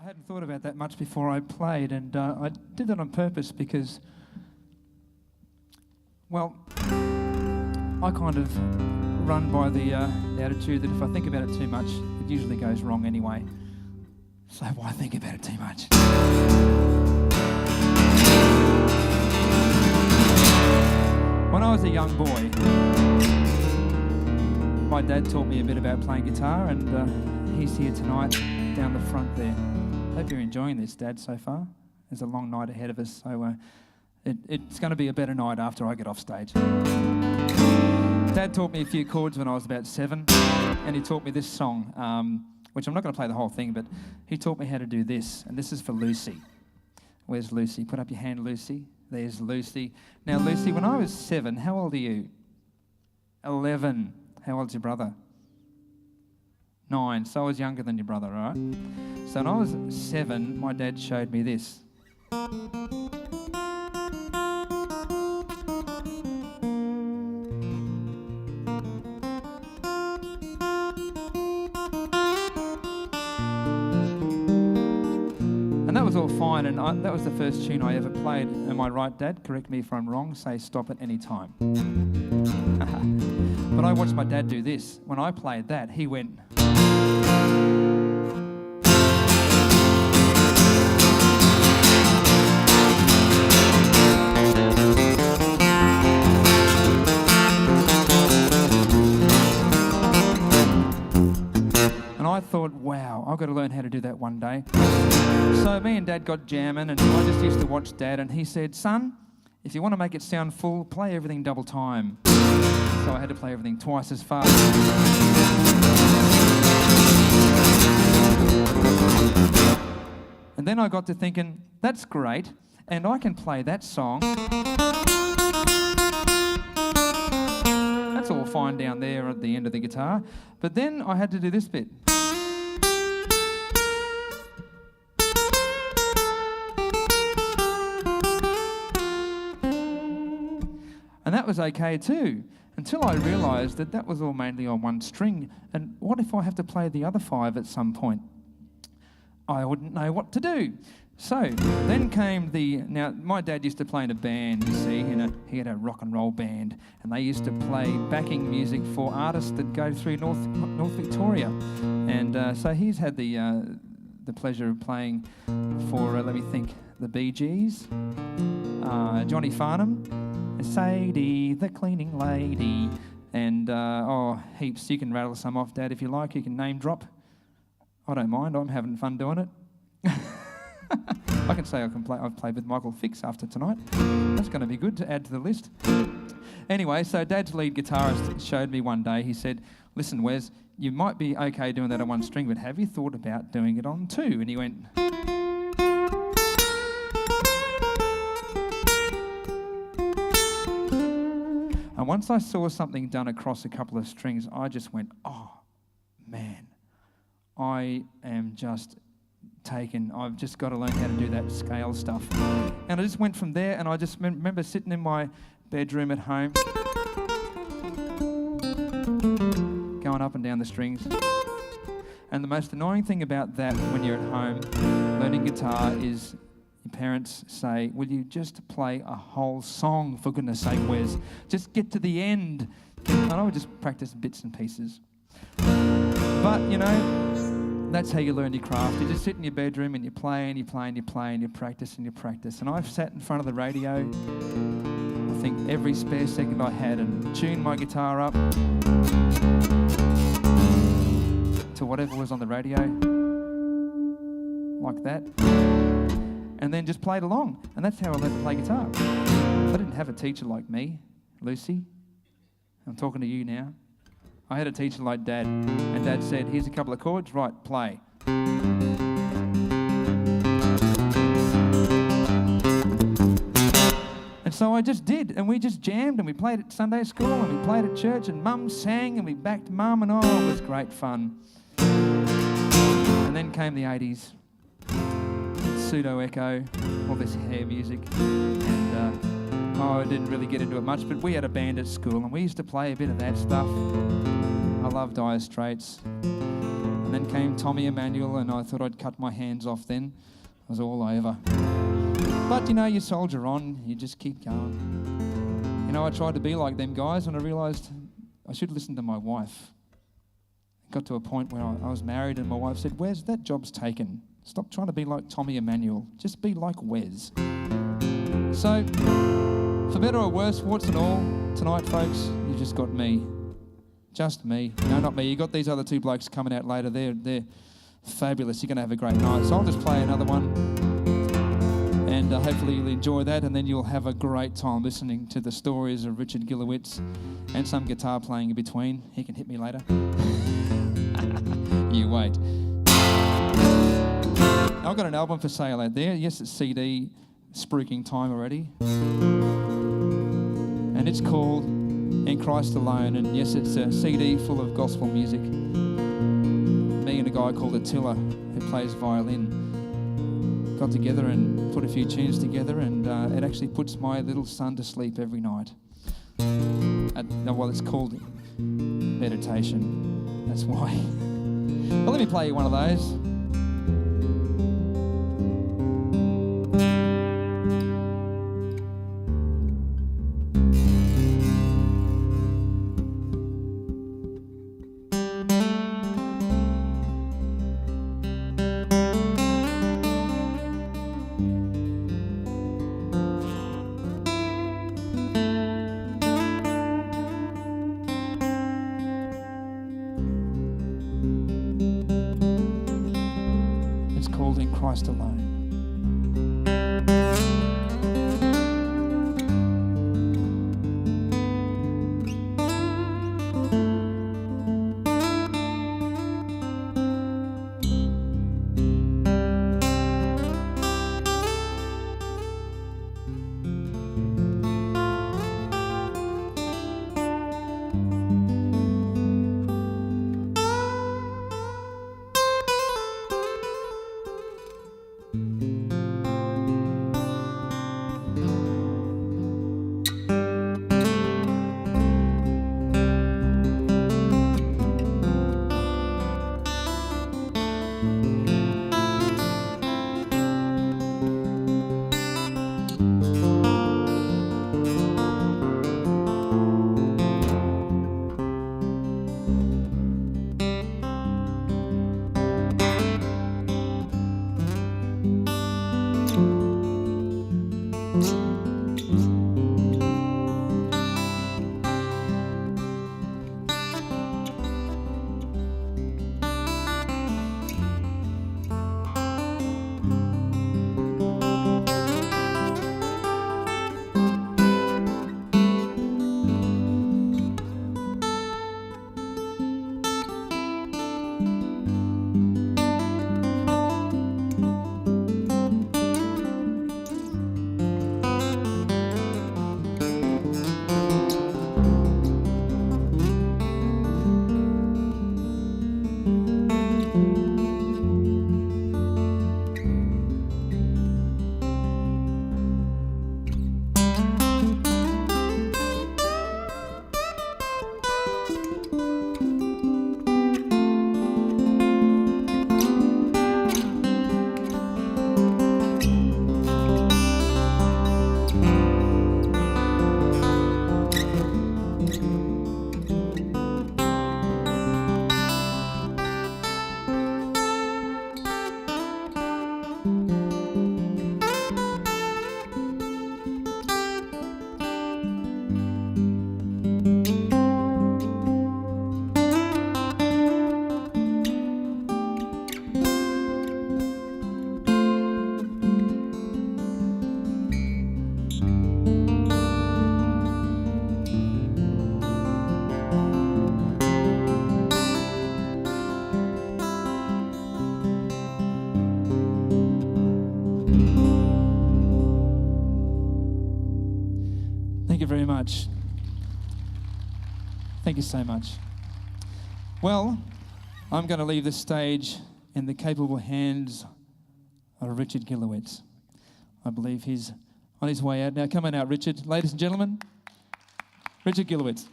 I hadn't thought about that much before I played, and I did that on purpose because, well, I kind of run by the attitude that if I think about it too much, it usually goes wrong anyway. So why think about it too much? When I was a young boy, my dad taught me a bit about playing guitar, and he's here tonight down the front there. Hope you're enjoying this, Dad, so far. There's a long night ahead of us, so it's going to be a better night after I get off stage. Dad taught me a few chords when I was about 7, and he taught me this song, which I'm not going to play the whole thing, but he taught me how to do this, and this is for Lucy. Where's Lucy? Put up your hand, Lucy. There's Lucy. Now, Lucy, when I was 7, how old are you? 11. How old's your brother? 9. So I was younger than your brother, right? So when I was 7, my dad showed me this. And that was all fine, and that was the first tune I ever played. Am I right, Dad? Correct me if I'm wrong. Say stop at any time. But I watched my dad do this. When I played that, he went... And I thought, wow, I've got to learn how to do that one day. So me and Dad got jamming, and I just used to watch Dad, and he said, son, if you want to make it sound full, play everything double time. So I had to play everything twice as fast. And then I got to thinking, that's great, and I can play that song. That's all fine down there at the end of the guitar. But then I had to do this bit. And that was okay too, until I realised that that was all mainly on one string. And what if I have to play the other 5 at some point? I wouldn't know what to do. So then came now my dad used to play in a band, you see, he had a rock and roll band, and they used to play backing music for artists that go through North Victoria. And so he's had the pleasure of playing for, let me think, the Bee Gees, Johnny Farnham, Sadie, the cleaning lady, and heaps. You can rattle some off, Dad, if you like. You can name drop. I don't mind. I'm having fun doing it. I can say I've played with Michael Fix after tonight. That's going to be good to add to the list. Anyway, so Dad's lead guitarist showed me one day. He said, listen, Wes, you might be okay doing that on one string, but have you thought about doing it on 2? And he went... And once I saw something done across a couple of strings, I just went, oh, man, I am just taken. I've just got to learn how to do that scale stuff. And I just went from there, and I just remember sitting in my bedroom at home, going up and down the strings. And the most annoying thing about that when you're at home learning guitar is your parents say, will you just play a whole song, for goodness sake, Wes? Just get to the end. And I would just practice bits and pieces. But, you know, that's how you learn your craft. You just sit in your bedroom and you play and you play and you play and you practice and you practice. And I've sat in front of the radio, I think every spare second I had, and tuned my guitar up to whatever was on the radio, like that. And then just played along. And that's how I learned to play guitar. I didn't have a teacher like me, Lucy. I'm talking to you now. I had a teacher like Dad. And Dad said, here's a couple of chords, right, play. And so I just did. And we just jammed, and we played at Sunday school, and we played at church, and Mum sang, and we backed Mum, and oh, it was great fun. And then came the 80s. Pseudo-echo, all this hair music, and I didn't really get into it much, but we had a band at school and we used to play a bit of that stuff. I love Dire Straits, And then came Tommy Emmanuel, and I thought I'd cut my hands off then. It was all over. But, you know, you soldier on, you just keep going. You know, I tried to be like them guys, and I realised I should listen to my wife. It got to a point where I was married, and my wife said, Wes, that job's taken. Stop trying to be like Tommy Emmanuel. Just be like Wes. So, for better or worse, warts and all, tonight, folks, you just got me. Just me. No, not me. You got these other two blokes coming out later. They're fabulous. You're going to have a great night. So I'll just play another one, and hopefully you'll enjoy that, and then you'll have a great time listening to the stories of Richard Gillowitz and some guitar playing in between. He can hit me later. You wait. I've got an album for sale out there. Yes, it's CD spruiking time already. And it's called In Christ Alone. And yes, it's a CD full of gospel music. Me and a guy called Attila, who plays violin, got together and put a few tunes together, and it actually puts my little son to sleep every night. Well, it's called meditation. That's why. Well, let me play you one of those. In Christ alone. Thank you very much. Thank you so much. Well, I'm going to leave the stage in the capable hands of Richard Gillowitz. I believe he's on his way out now. Come on out, Richard. Ladies and gentlemen, Richard Gillowitz.